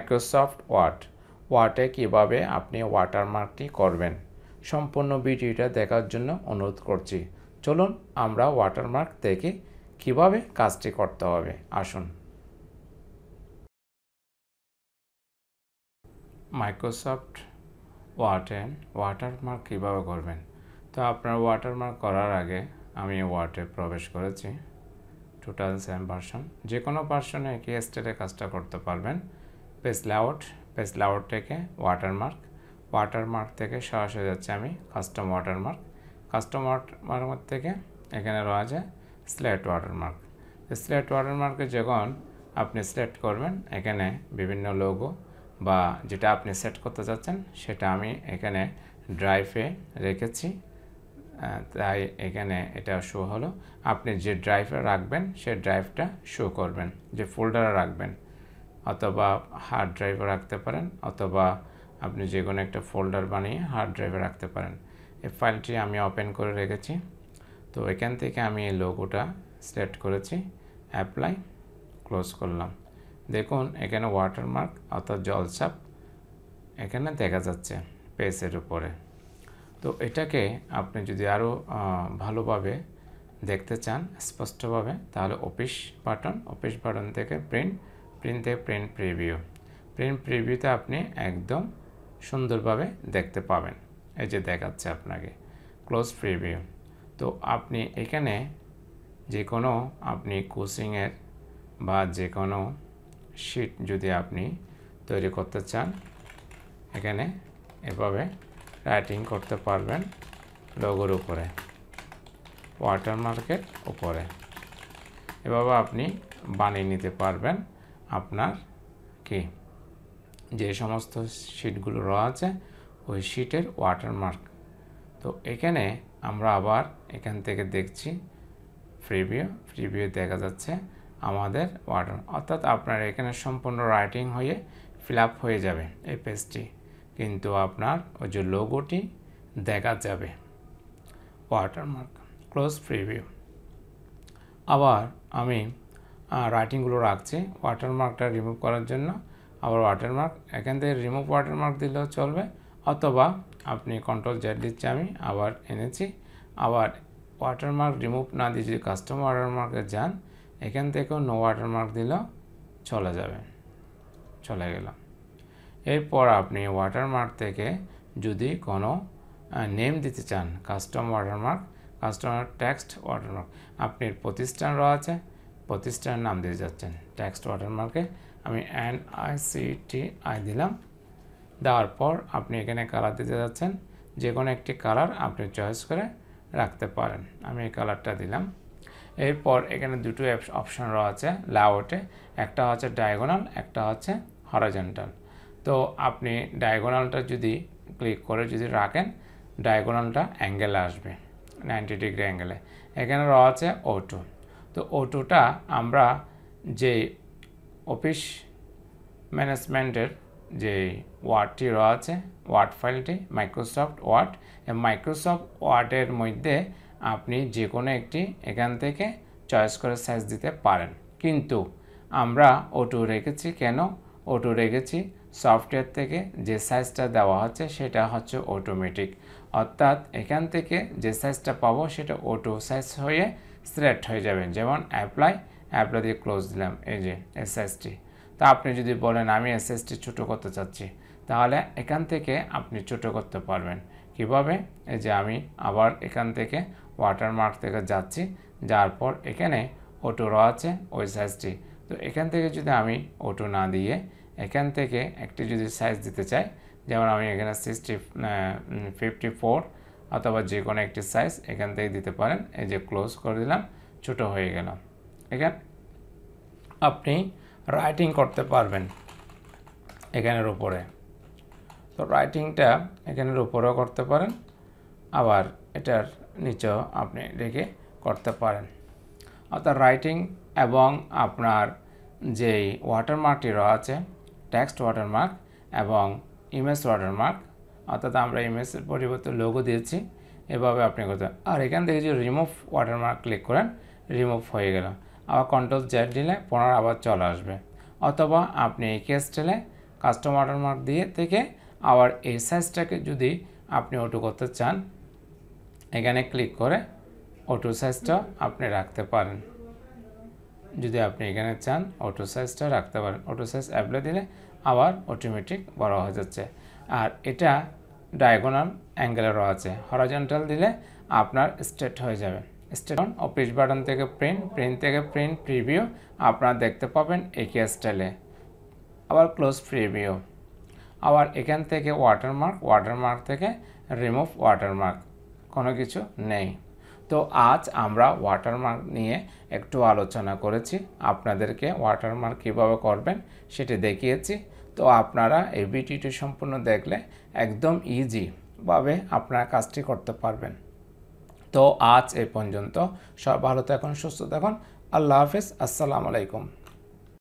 Microsoft ওয়ার্ডে কীভাবে আপনি ওয়াটারমার্কটি করবেন সম্পূর্ণ ভিডিওটা দেখার জন্য অনুরোধ করছি। চলুন আমরা ওয়াটারমার্ক দেখে কীভাবে কাজটি করতে হবে। আসুন। মাইক্রোসফট ওয়ার্ডে ওয়াটারমার্ক কীভাবে করবেন। তো আপনার ওয়াটারমার্ক করার আগে আমি ওয়ার্ডে প্রবেশ করেছি 2007 ভার্সন। যে কোনো ভার্সনে একই স্টাইলে কাজটা করতে পারবেন। পেজ লেআউট থেকে ওয়াটারমার্ক থেকে সরাসরি যাচ্ছে আমি কাস্টম ওয়াটারমার্ক থেকে এখানে রয়েছে স্লেট ওয়াটারমার্কে যখন আপনি সিলেক্ট করবেন এখানে বিভিন্ন লোগো বা যেটা আপনি সেট করতে চাচ্ছেন সেটা আমি এখানে ড্রাইভে রেখেছি, তাই এখানে এটা শো হলো। আপনি যে ড্রাইভে রাখবেন সেই ড্রাইভটা শো করবেন, যে ফোল্ডারে রাখবেন, অথবা হার্ড ড্রাইভে রাখতে পারেন, অথবা আপনি যে কোনো একটা ফোল্ডার বানিয়ে হার্ড ড্রাইভে রাখতে পারেন। এই ফাইলটি আমি ওপেন করে রেখেছি। তো এখান থেকে আমি এই লোগোটা সিলেক্ট করেছি, অ্যাপ্লাই, ক্লোজ করলাম। দেখুন এখানে ওয়াটারমার্ক অর্থাৎ জলছাপ এখানে দেখা যাচ্ছে পেজের উপরে। তো এটাকে আপনি যদি আরও ভালোভাবে দেখতে চান স্পষ্টভাবে, তাহলে অফিস বাটন থেকে প্রিন্ট প্রিভিউতে আপনি একদম সুন্দরভাবে দেখতে পাবেন। এই যে দেখাচ্ছে আপনাকে ক্লোজ প্রিভিউ। তো আপনি এখানে যে কোনো আপনি কোচিংয়ের বা যে কোনো শিট যদি আপনি তৈরি করতে চান এখানে এভাবে রাইটিং করতে পারবেন লোগোর উপরে, ওয়াটারমার্কের উপরে। এভাবে আপনি বানিয়ে নিতে পারবেন আপনার যে সমস্ত শিটগুলো রয়েছে ওই শিটের ওয়াটারমার্ক। তো এখানে আমরা আবার এখান থেকে দেখছি প্রিভিউ দেখা যাচ্ছে আমাদের অর্থাৎ আপনার এখানে সম্পূর্ণ রাইটিং হয়ে ফিল আপ হয়ে যাবে এই পেজটি, কিন্তু আপনার ওই যে লোগোটি দেখা যাবে। Watermark close preview. আবার আমি রাইটিংগুলো রাখছি ওয়াটারমার্কটা রিমুভ করার জন্য। আবার ওয়াটারমার্ক এখান থেকে রিমুভ ওয়াটারমার্ক দিলেও চলবে, অথবা আপনি Ctrl+Z দিচ্ছি, আমি আবার এনেছি। আবার ওয়াটারমার্ক রিমুভ না দিয়ে যদি কাস্টম ওয়াটারমার্কে যান এখান থেকেও নো ওয়াটারমার্ক দিলেও চলে গেল। এরপর আপনি ওয়াটারমার্ক থেকে যদি কোনো নেম দিতে চান, কাস্টমার টেক্সট ওয়াটারমার্ক, আপনি প্রতিষ্ঠান রয়েছে প্রতিষ্ঠানের নাম দিয়ে যাচ্ছেন টেক্সট ওয়াটারমার্কে। আমি NICTI দিলাম। দেওয়ার পর আপনি এখানে কালার দিতে যাচ্ছেন, যে কোনো একটি কালার আপনি চয়েস করে রাখতে পারেন। আমি এই কালারটা দিলাম। এরপর এখানে দুটো অপশন রয়েছে লেআউটে, একটা হচ্ছে ডায়াগোনাল, একটা হচ্ছে হরাইজন্টাল। তো আপনি ডায়াগোনালটা যদি ক্লিক করে যদি রাখেন ডায়াগোনালটা অ্যাঙ্গেলে আসবে 90 ডিগ্রি অ্যাঙ্গেলে। এখানে রয়েছে O2। তো O2টা আমরা যে অফিস ম্যানেজমেন্টের যে ওয়ার্ডটি রয়েছে ওয়ার্ড ফাইলটি মাইক্রোসফট ওয়ার্ডের মধ্যে আপনি যে কোনো একটি এখান থেকে চয়েস করে সাইজ দিতে পারেন। কিন্তু আমরা O2 রেখেছি কেন? O2 রেখেছি সফটওয়্যার থেকে যে সাইজটা দেওয়া হচ্ছে সেটা হচ্ছে অটোমেটিক, অর্থাৎ এখান থেকে যে সাইজটা পাবো সেটা O2 সাইজ হয়ে সিলেক্ট হয়ে যাবে। যেমন অ্যাপ্লাই দিয়ে ক্লোজ দিলাম, এই যে এই সাইজটি। তা আপনি যদি বলেন আমি এই সাইজটি ছোটো করতে চাচ্ছি, তাহলে এখান থেকে আপনি ছোটো করতে পারবেন। কিভাবে? এই যে আমি আবার এখান থেকে ওয়াটারমার্ক থেকে যাচ্ছি, যাওয়ার পর এখানে O2 রয়েছে ওই সাইজটি। তো এখান থেকে যদি আমি O2 না দিয়ে এখান থেকে একটি যদি সাইজ দিতে চাই, যেমন আমি এখানে 54 অথবা যে কোনো একটি সাইজ এখান থেকে দিতে পারেন। এই যে ক্লোজ করে দিলাম, ছোটো হয়ে গেল। এখানে আপনি রাইটিং করতে পারবেন এখানের উপরে। তো রাইটিংটা এখানের উপরেও করতে পারেন, আবার এটার নিচেও আপনি রেখে করতে পারেন। অর্থাৎ রাইটিং এবং আপনার যেই ওয়াটারমার্কটি রয়েছে টেক্সট ওয়াটারমার্ক এবং ইমেজ ওয়াটারমার্ক, অর্থাৎ আমরা ইমেজের পরিবর্তে লোগো দিয়েছি, এভাবে আপনি করতে। আর এখান থেকে যদি রিমুভ ওয়াটারমার্ক ক্লিক করেন রিমুভ হয়ে গেল। আবার Ctrl+Z দিলে পুনরায় আবার চলে আসবে। অথবা আপনি এই স্টাইলে কাস্টম ওয়াটারমার্ক দিয়ে থেকে আবার এই সাইজটাকে যদি আপনি অটো করতে চান, এখানে ক্লিক করে অটো সাইজটা আপনি রাখতে পারেন। যদি আপনি এখানে চান অটো সাইজটা রাখতে পারেন। অটো সাইজ অ্যাপ্লাই দিলে আবার অটোমেটিক বড় হয়ে যাচ্ছে। আর এটা ডায়াগোনাল অ্যাঙ্গেলেরও আছে। হরাইজন্টাল দিলে আপনার স্ট্রেট হয়ে যাবে। স্ট্রেট অন অফিস বাটন থেকে প্রিন্ট থেকে প্রিন্ট প্রিভিউ আপনারা দেখতে পাবেন একই স্টাইলে। আবার ক্লোজ প্রিভিউ। আবার এখান থেকে ওয়াটারমার্ক থেকে রিমুভ ওয়াটারমার্ক, কোনো কিছু নেই। তো আজ আমরা ওয়াটারমার্ক নিয়ে একটু আলোচনা করেছি, আপনাদেরকে ওয়াটারমার্ক কীভাবে করবেন সেটি দেখিয়েছি। তো আপনারা এই ভিডিওটি সম্পূর্ণ দেখলে একদম ইজিভাবে আপনারা কাজটি করতে পারবেন। তো আজ এই পর্যন্ত। সব ভালো থাকুন, সুস্থ থাকুন। আল্লাহ হাফেজ। আসসালামু আলাইকুম।